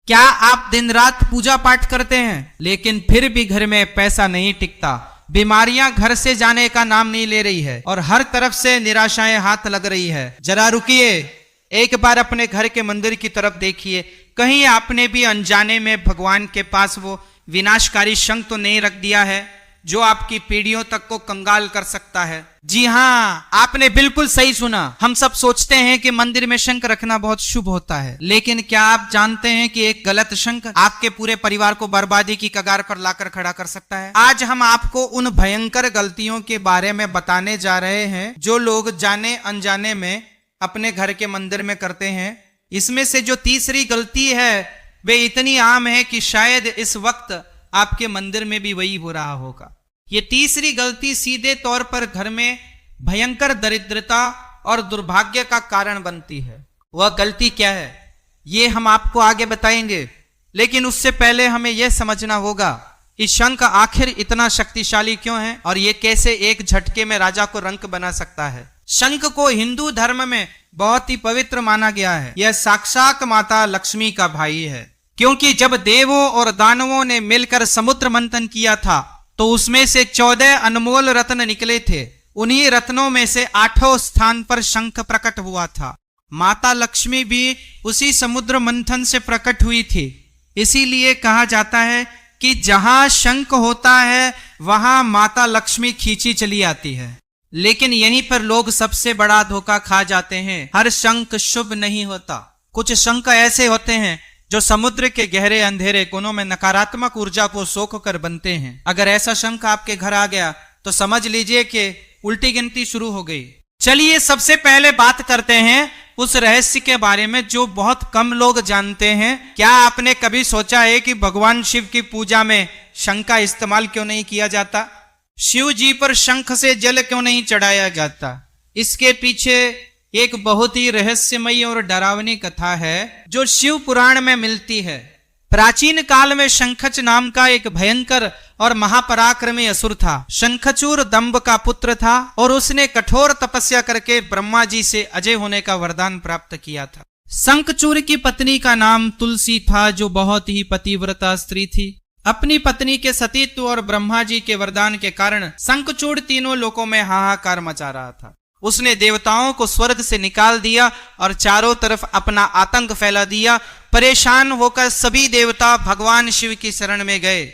क्या आप दिन रात पूजा पाठ करते हैं लेकिन फिर भी घर में पैसा नहीं टिकता, बीमारियां घर से जाने का नाम नहीं ले रही है और हर तरफ से निराशाएं हाथ लग रही है? जरा रुकिए, एक बार अपने घर के मंदिर की तरफ देखिए, कहीं आपने भी अनजाने में भगवान के पास वो विनाशकारी शंख तो नहीं रख दिया है जो आपकी पीढ़ियों तक को कंगाल कर सकता है? जी हाँ, आपने बिल्कुल सही सुना। हम सब सोचते हैं कि मंदिर में शंख रखना बहुत शुभ होता है, लेकिन क्या आप जानते हैं कि एक गलत शंख आपके पूरे परिवार को बर्बादी की कगार पर लाकर खड़ा कर सकता है? आज हम आपको उन भयंकर गलतियों के बारे में बताने जा रहे हैं जो लोग जाने अनजाने में अपने घर के मंदिर में करते हैं। इसमें से जो तीसरी गलती है वे इतनी आम है कि शायद इस वक्त आपके मंदिर में भी वही हो रहा होगा। ये तीसरी गलती सीधे तौर पर घर में भयंकर दरिद्रता और दुर्भाग्य का कारण बनती है। वह गलती क्या है ये हम आपको आगे बताएंगे, लेकिन उससे पहले हमें यह समझना होगा कि शंख आखिर इतना शक्तिशाली क्यों है और ये कैसे एक झटके में राजा को रंक बना सकता है। शंख को हिंदू धर्म में बहुत ही पवित्र माना गया है। यह साक्षात माता लक्ष्मी का भाई है, क्योंकि जब देवों और दानवों ने मिलकर समुद्र मंथन किया था तो उसमें से 14 अनमोल रत्न निकले थे। उन्हीं रत्नों में से 8वें स्थान पर शंख प्रकट हुआ था। माता लक्ष्मी भी उसी समुद्र मंथन से प्रकट हुई थी। इसीलिए कहा जाता है कि जहां शंख होता है वहां माता लक्ष्मी खींची चली आती है। लेकिन यहीं पर लोग सबसे बड़ा धोखा खा जाते हैं। हर शंख शुभ नहीं होता। कुछ शंख ऐसे होते हैं जो समुद्र के गहरे अंधेरे कोनों में नकारात्मक ऊर्जा को सोख कर बनते हैं। अगर ऐसा शंख आपके घर आ गया तो समझ लीजिए कि उल्टी गिनती शुरू हो गई। चलिए सबसे पहले बात करते हैं उस रहस्य के बारे में जो बहुत कम लोग जानते हैं। क्या आपने कभी सोचा है कि भगवान शिव की पूजा में शंख का इस्तेमाल क्यों नहीं किया जाता? शिव जी पर शंख से जल क्यों नहीं चढ़ाया जाता? इसके पीछे एक बहुत ही रहस्यमयी और डरावनी कथा है जो शिव पुराण में मिलती है। प्राचीन काल में शंखच नाम का एक भयंकर और महापराक्रमी असुर था। शंखचूर दंभ का पुत्र था और उसने कठोर तपस्या करके ब्रह्मा जी से अजय होने का वरदान प्राप्त किया था। शंखचूर की पत्नी का नाम तुलसी था, जो बहुत ही पतिव्रता स्त्री थी। अपनी पत्नी के सतीत्व और ब्रह्मा जी के वरदान के कारण शंखचूड़ तीनों लोकों में हाहाकार मचा रहा था। उसने देवताओं को स्वर्ग से निकाल दिया और चारों तरफ अपना आतंक फैला दिया। परेशान होकर सभी देवता भगवान शिव की शरण में गए।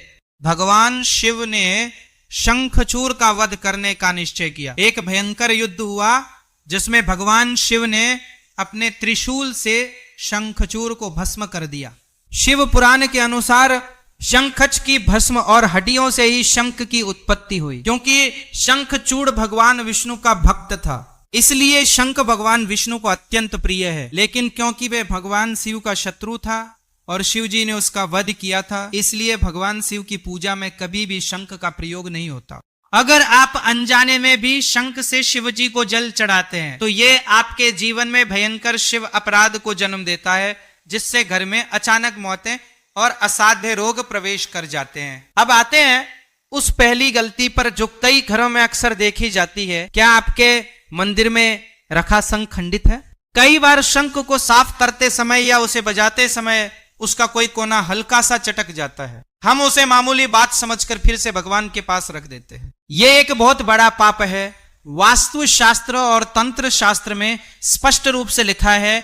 भगवान शिव ने शंखचूर का वध करने का निश्चय किया। एक भयंकर युद्ध हुआ जिसमें भगवान शिव ने अपने त्रिशूल से शंखचूर को भस्म कर दिया। शिव पुराण के अनुसार शंखच की भस्म और हड्डियों से ही शंख की उत्पत्ति हुई। क्योंकि शंखचूड़ भगवान विष्णु का भक्त था, इसलिए शंख भगवान विष्णु को अत्यंत प्रिय है। लेकिन क्योंकि वे भगवान शिव का शत्रु था और शिव जी ने उसका वध किया था, इसलिए भगवान शिव की पूजा में कभी भी शंख का प्रयोग नहीं होता। अगर आप अनजाने में भी शंख से शिव जी को जल चढ़ाते हैं तो ये आपके जीवन में भयंकर शिव अपराध को जन्म देता है, जिससे घर में अचानक मौतें और असाध्य रोग प्रवेश कर जाते हैं। अब आते हैं उस पहली गलती पर जो कई घरों में अक्सर देखी जाती है। क्या आपके मंदिर में रखा शंख खंडित है? कई बार शंख को साफ करते समय या उसे बजाते समय उसका कोई कोना हल्का सा चटक जाता है। हम उसे मामूली बात समझकर फिर से भगवान के पास रख देते हैं। यह एक बहुत बड़ा पाप है। वास्तु शास्त्र और तंत्र शास्त्र में स्पष्ट रूप से लिखा है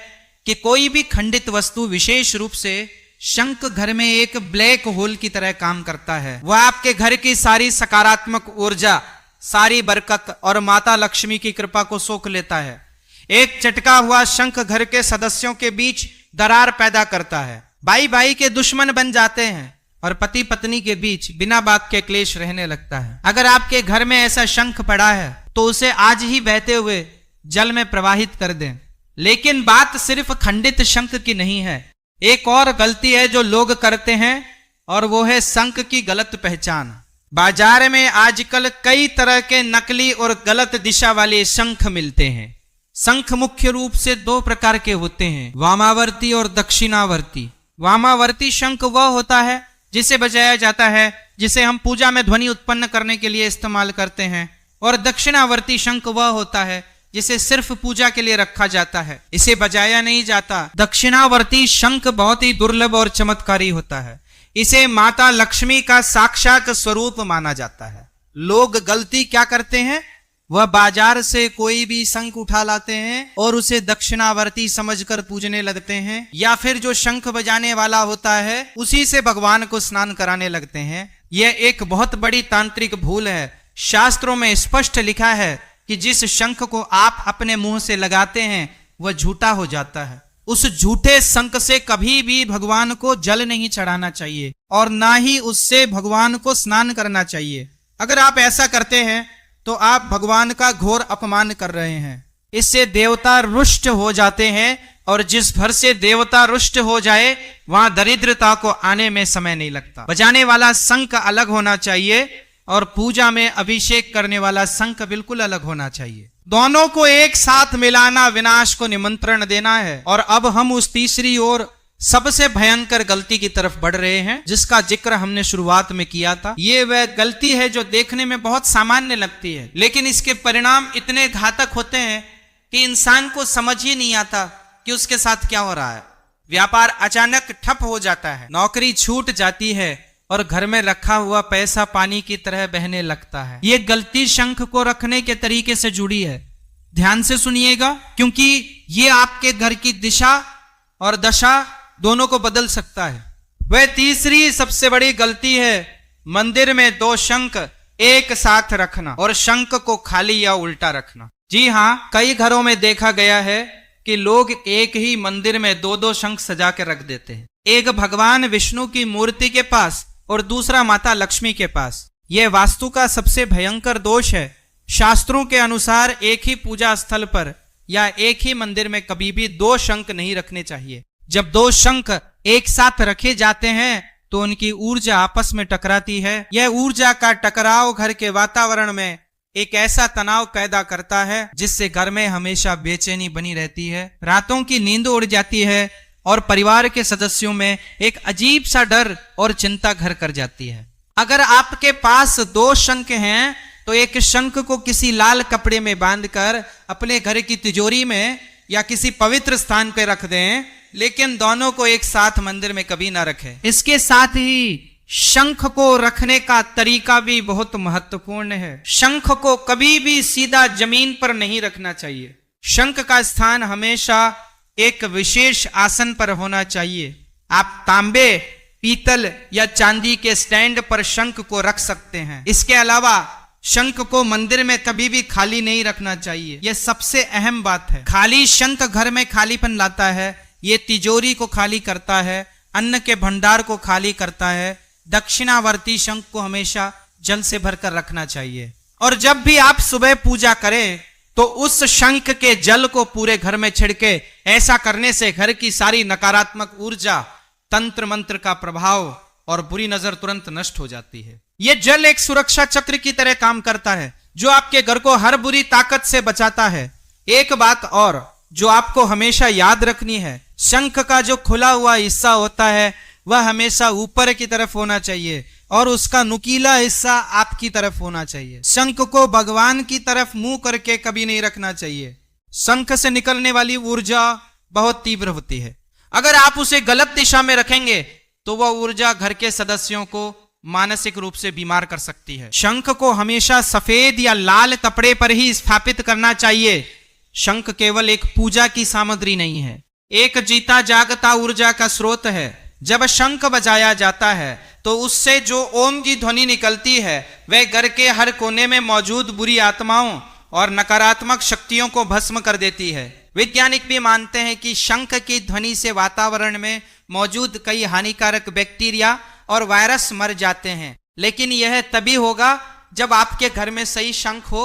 कि कोई भी खंडित वस्तु, विशेष रूप से शंख, घर में एक ब्लैक होल की तरह काम करता है। वह आपके घर की सारी सकारात्मक ऊर्जा, सारी बरकत और माता लक्ष्मी की कृपा को सोख लेता है। एक चटका हुआ शंख घर के सदस्यों के बीच दरार पैदा करता है। भाई भाई के दुश्मन बन जाते हैं और पति पत्नी के बीच बिना बात के क्लेश रहने लगता है। अगर आपके घर में ऐसा शंख पड़ा है तो उसे आज ही बहते हुए जल में प्रवाहित कर दें। लेकिन बात सिर्फ खंडित शंख की नहीं है। एक और गलती है जो लोग करते हैं और वो है शंख की गलत पहचान। बाजार में आजकल कई तरह के नकली और गलत दिशा वाले शंख मिलते हैं। शंख मुख्य रूप से 2 प्रकार के होते हैं, वामावर्ती और दक्षिणावर्ती। वामावर्ती शंख वह होता है जिसे बजाया जाता है, जिसे हम पूजा में ध्वनि उत्पन्न करने के लिए इस्तेमाल करते हैं। और दक्षिणावर्ती शंख वह होता है जिसे सिर्फ पूजा के लिए रखा जाता है, इसे बजाया नहीं जाता। दक्षिणावर्ती शंख बहुत ही दुर्लभ और चमत्कारी होता है। इसे माता लक्ष्मी का साक्षात स्वरूप माना जाता है। लोग गलती क्या करते हैं, वह बाजार से कोई भी शंख उठा लाते हैं और उसे दक्षिणावर्ती समझकर पूजने लगते हैं, या फिर जो शंख बजाने वाला होता है उसी से भगवान को स्नान कराने लगते हैं। यह एक बहुत बड़ी तांत्रिक भूल है। शास्त्रों में स्पष्ट लिखा है कि जिस शंख को आप अपने मुंह से लगाते हैं वह झूठा हो जाता है। उस झूठे शंख से कभी भी भगवान को जल नहीं चढ़ाना चाहिए और ना ही उससे भगवान को स्नान करना चाहिए। अगर आप ऐसा करते हैं तो आप भगवान का घोर अपमान कर रहे हैं। इससे देवता रुष्ट हो जाते हैं और जिस भर से देवता रुष्ट हो जाए वहां दरिद्रता को आने में समय नहीं लगता। बजाने वाला शंख अलग होना चाहिए और पूजा में अभिषेक करने वाला शंख बिल्कुल अलग होना चाहिए। दोनों को एक साथ मिलाना विनाश को निमंत्रण देना है। और अब हम उस तीसरी ओर सबसे भयंकर गलती की तरफ बढ़ रहे हैं, जिसका जिक्र हमने शुरुआत में किया था। ये वह गलती है जो देखने में बहुत सामान्य लगती है, लेकिन इसके परिणाम इतने घातक होते हैं कि इंसान को समझ ही नहीं आता कि उसके साथ क्या हो रहा है। व्यापार अचानक ठप हो जाता है, नौकरी छूट जाती है और घर में रखा हुआ पैसा पानी की तरह बहने लगता है। ये गलती शंख को रखने के तरीके से जुड़ी है। ध्यान से सुनिएगा, क्योंकि ये आपके घर की दिशा और दशा दोनों को बदल सकता है। वह तीसरी सबसे बड़ी गलती है मंदिर में दो शंख एक साथ रखना और शंख को खाली या उल्टा रखना। जी हाँ, कई घरों में देखा गया है कि लोग एक ही मंदिर में दो दो शंख सजा के रख देते हैं, एक भगवान विष्णु की मूर्ति के पास और दूसरा माता लक्ष्मी के पास। यह वास्तु का सबसे भयंकर दोष है। शास्त्रों के अनुसार एक ही पूजा स्थल पर या एक ही मंदिर में कभी भी दो शंख नहीं रखने चाहिए। जब दो शंख एक साथ रखे जाते हैं तो उनकी ऊर्जा आपस में टकराती है। यह ऊर्जा का टकराव घर के वातावरण में एक ऐसा तनाव पैदा करता है जिससे घर में हमेशा बेचैनी बनी रहती है, रातों की नींद उड़ जाती है और परिवार के सदस्यों में एक अजीब सा डर और चिंता घर कर जाती है। अगर आपके पास दो शंख हैं तो एक शंख को किसी लाल कपड़े में बांधकर अपने घर की तिजोरी में या किसी पवित्र स्थान पर रख दें, लेकिन दोनों को एक साथ मंदिर में कभी ना रखें। इसके साथ ही शंख को रखने का तरीका भी बहुत महत्वपूर्ण है। शंख को कभी भी सीधा जमीन पर नहीं रखना चाहिए। शंख का स्थान हमेशा एक विशेष आसन पर होना चाहिए। आप तांबे, पीतल या चांदी के स्टैंड पर शंख को रख सकते हैं। इसके अलावा शंख को मंदिर में कभी भी खाली नहीं रखना चाहिए। यह सबसे अहम बात है। खाली शंख घर में खालीपन लाता है। ये तिजोरी को खाली करता है, अन्न के भंडार को खाली करता है। दक्षिणावर्ती शंख को हमेशा जल से भरकर रखना चाहिए। और जब भी आप सुबह पूजा करें तो उस शंख के जल को पूरे घर में छिड़के। ऐसा करने से घर की सारी नकारात्मक ऊर्जा, तंत्र मंत्र का प्रभाव और बुरी नजर तुरंत नष्ट हो जाती है। यह जल एक सुरक्षा चक्र की तरह काम करता है जो आपके घर को हर बुरी ताकत से बचाता है। एक बात और जो आपको हमेशा याद रखनी है, शंख का जो खुला हुआ हिस्सा होता है वह हमेशा ऊपर की तरफ होना चाहिए और उसका नुकीला हिस्सा आपकी तरफ होना चाहिए। शंख को भगवान की तरफ मुंह करके कभी नहीं रखना चाहिए। शंख से निकलने वाली ऊर्जा बहुत तीव्र होती है। अगर आप उसे गलत दिशा में रखेंगे तो वह ऊर्जा घर के सदस्यों को मानसिक रूप से बीमार कर सकती है। शंख को हमेशा सफेद या लाल कपड़े पर ही स्थापित करना चाहिए। शंख केवल एक पूजा की सामग्री नहीं है, एक जीता जागता ऊर्जा का स्रोत है। जब शंख बजाया जाता है तो उससे जो ओम की ध्वनि निकलती है वह घर के हर कोने में मौजूद बुरी आत्माओं और नकारात्मक शक्तियों को भस्म कर देती है। वैज्ञानिक भी मानते हैं कि शंख की ध्वनि से वातावरण में मौजूद कई हानिकारक बैक्टीरिया और वायरस मर जाते हैं। लेकिन यह तभी होगा जब आपके घर में सही शंख हो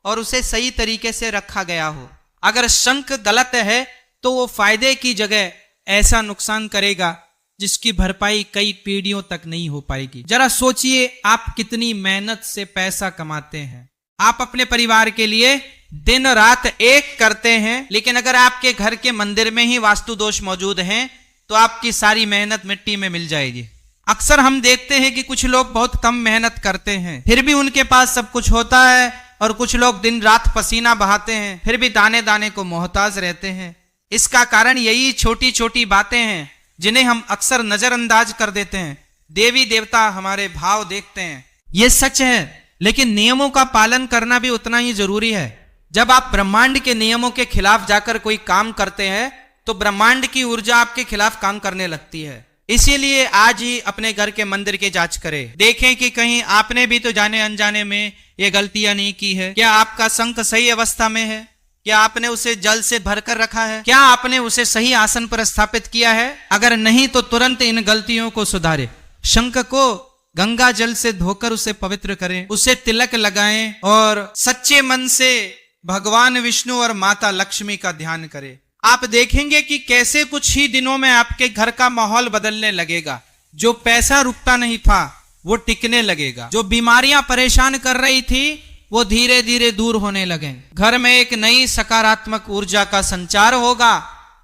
और उसे सही तरीके से रखा गया हो। अगर शंख गलत है तो वो फायदे की जगह ऐसा नुकसान करेगा जिसकी भरपाई कई पीढ़ियों तक नहीं हो पाएगी। जरा सोचिए, आप कितनी मेहनत से पैसा कमाते हैं। आप अपने परिवार के लिए दिन रात एक करते हैं, लेकिन अगर आपके घर के मंदिर में ही वास्तु दोष मौजूद हैं तो आपकी सारी मेहनत मिट्टी में मिल जाएगी। अक्सर हम देखते हैं कि कुछ लोग बहुत कम मेहनत करते हैं, फिर भी उनके पास सब कुछ होता है और कुछ लोग दिन रात पसीना बहाते हैं, फिर भी दाने दाने को मोहताज रहते हैं। इसका कारण यही छोटी छोटी बातें हैं जिन्हें हम अक्सर नजरअंदाज कर देते हैं। देवी देवता हमारे भाव देखते हैं, ये सच है, लेकिन नियमों का पालन करना भी उतना ही जरूरी है। जब आप ब्रह्मांड के नियमों के खिलाफ जाकर कोई काम करते हैं तो ब्रह्मांड की ऊर्जा आपके खिलाफ काम करने लगती है। इसीलिए आज ही अपने घर के मंदिर की जांच करें, देखें कि कहीं आपने भी तो जाने अनजाने में ये गलतियां नहीं की है। क्या आपका शंख सही अवस्था में है? क्या आपने उसे जल से भरकर रखा है? क्या आपने उसे सही आसन पर स्थापित किया है? अगर नहीं तो तुरंत इन गलतियों को सुधारें। शंख को गंगा जल से धोकर उसे पवित्र करें, उसे तिलक लगाएं और सच्चे मन से भगवान विष्णु और माता लक्ष्मी का ध्यान करें। आप देखेंगे कि कैसे कुछ ही दिनों में आपके घर का माहौल बदलने लगेगा। जो पैसा रुकता नहीं था वो टिकने लगेगा, जो बीमारियां परेशान कर रही थी वो धीरे धीरे दूर होने लगे। घर में एक नई सकारात्मक ऊर्जा का संचार होगा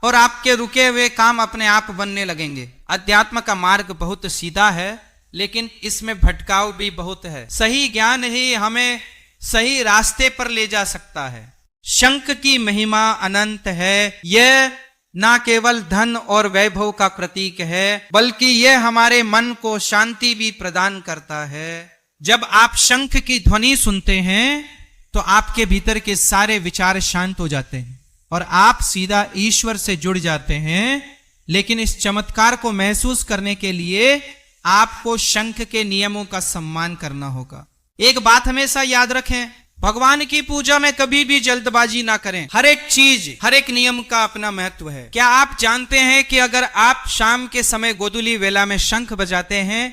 और आपके रुके हुए काम अपने आप बनने लगेंगे। अध्यात्म का मार्ग बहुत सीधा है, लेकिन इसमें भटकाव भी बहुत है। सही ज्ञान ही हमें सही रास्ते पर ले जा सकता है। शंख की महिमा अनंत है। यह ना केवल धन और वैभव का प्रतीक है, बल्कि यह हमारे मन को शांति भी प्रदान करता है। जब आप शंख की ध्वनि सुनते हैं तो आपके भीतर के सारे विचार शांत हो जाते हैं और आप सीधा ईश्वर से जुड़ जाते हैं। लेकिन इस चमत्कार को महसूस करने के लिए आपको शंख के नियमों का सम्मान करना होगा। एक बात हमेशा याद रखें, भगवान की पूजा में कभी भी जल्दबाजी ना करें। हर एक चीज, हर एक नियम का अपना महत्व है। क्या आप जानते हैं कि अगर आप शाम के समय गोधूली वेला में शंख बजाते हैं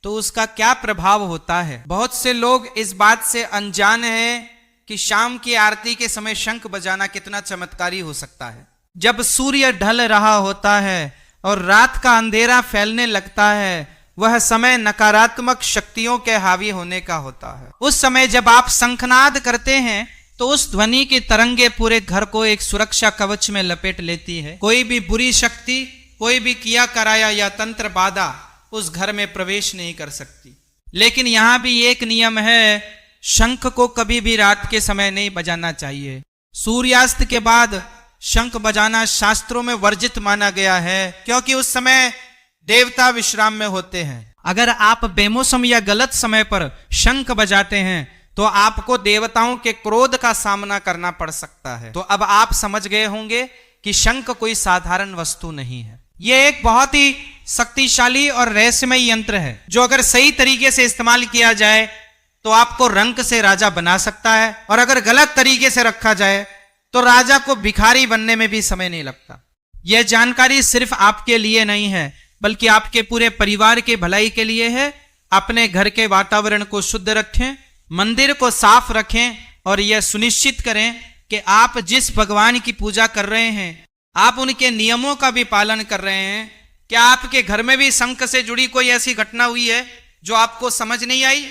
तो उसका क्या प्रभाव होता है? बहुत से लोग इस बात से अनजान हैं कि शाम की आरती के समय शंख बजाना कितना चमत्कारी हो सकता है। जब सूर्य ढल रहा होता है और रात का अंधेरा फैलने लगता है, वह समय नकारात्मक शक्तियों के हावी होने का होता है। उस समय जब आप शंखनाद करते हैं तो उस ध्वनि की तरंगे पूरे घर को एक सुरक्षा कवच में लपेट लेती है। कोई भी बुरी शक्ति, कोई भी किया कराया या तंत्र बाधा उस घर में प्रवेश नहीं कर सकती। लेकिन यहां भी एक नियम है, शंख को कभी भी रात के समय नहीं बजाना चाहिए। सूर्यास्त के बाद शंख बजाना शास्त्रों में वर्जित माना गया है, क्योंकि उस समय देवता विश्राम में होते हैं। अगर आप बेमौसम या गलत समय पर शंख बजाते हैं तो आपको देवताओं के क्रोध का सामना करना पड़ सकता है। तो अब आप समझ गए होंगे कि शंख कोई साधारण वस्तु नहीं है। यह एक बहुत ही शक्तिशाली और रहस्यमय यंत्र है, जो अगर सही तरीके से इस्तेमाल किया जाए तो आपको रंक से राजा बना सकता है, और अगर गलत तरीके से रखा जाए तो राजा को भिखारी बनने में भी समय नहीं लगता। यह जानकारी सिर्फ आपके लिए नहीं है, बल्कि आपके पूरे परिवार के भलाई के लिए है। अपने घर के वातावरण को शुद्ध रखें, मंदिर को साफ रखें और यह सुनिश्चित करें कि आप जिस भगवान की पूजा कर रहे हैं, आप उनके नियमों का भी पालन कर रहे हैं। क्या आपके घर में भी शंख से जुड़ी कोई ऐसी घटना हुई है जो आपको समझ नहीं आई?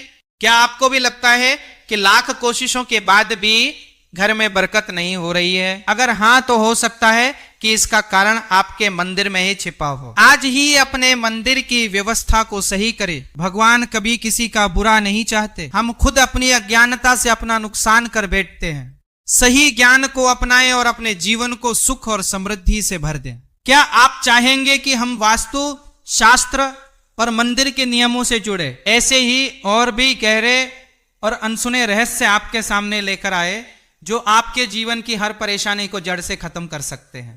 क्या आपको भी लगता है कि लाख कोशिशों के बाद भी घर में बरकत नहीं हो रही है? अगर हाँ, तो हो सकता है कि इसका कारण आपके मंदिर में ही छिपा हो। आज ही अपने मंदिर की व्यवस्था को सही करें। भगवान कभी किसी का बुरा नहीं चाहते। हम खुद अपनी अज्ञानता से अपना नुकसान कर बैठते हैं। सही ज्ञान को अपनाएं और अपने जीवन को सुख और समृद्धि से भर दें। क्या आप चाहेंगे कि हम वास्तु शास्त्र और मंदिर के नियमों से जुड़े ऐसे ही और भी गहरे और अनसुने रहस्य आपके सामने लेकर आए, जो आपके जीवन की हर परेशानी को जड़ से खत्म कर सकते हैं?